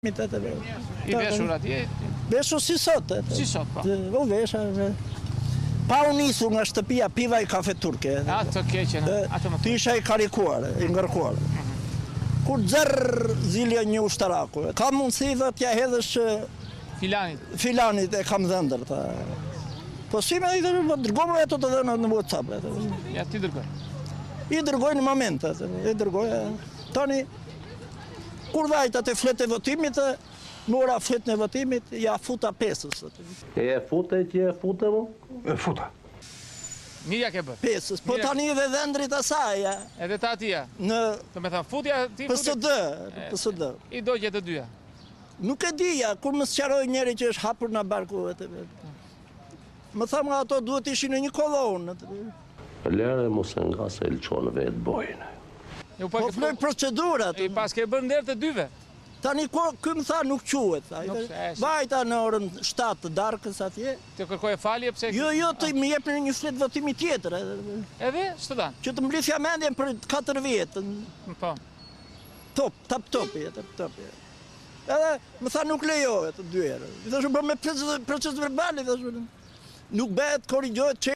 I veshur atje? Veshur si sot. Si sot, po. U vesha. Pa u nisur nga shtëpia piva i kafe turke. Atë keqen. Ti isha i karikuar, i ngërkuar. Kur zërë zilja një ushtaraku, ka mundësi dhe t'ja hedhësh filanit e kam dhëndër. Po si me i dërgojmë e të të dhe në WhatsApp. Ja, ti dërgoj. I dërgoj në moment, i dërgoj. Tani, kur dhajta të flet e votimit, në ora flet në votimit, ja futa pesës. E fute që e fute, mo? E futa. Mirja ke bërë? Pesës, po tani dhe dhëndrit asaj. Edhe ta atia? Në Të me thamë, futja ti PSD. I dojgje të dyja? Nuk e dija, kur më sqaroj njeri që është hapur në barku. Më thamë nga ato duhet ishin në një kolonë. Lere mos e nga se lëqonë vetë bojnë. Po floj procedurat. I pas ke bërë ndërë të dyve? Tani kë më tha nuk quhet. Vajta në orën 7 të darkës atje. Të kërkoj falje pse? Jo, të më jep në një flet votimi tjetër. Edhe? Ç'të dan? Që të mblithja mendjen për 4 vjetë. Po. Topi. Edhe më tha nuk lejohet 2 herë. I thashë, po me proces verbal, nuk bëhet korrigjohet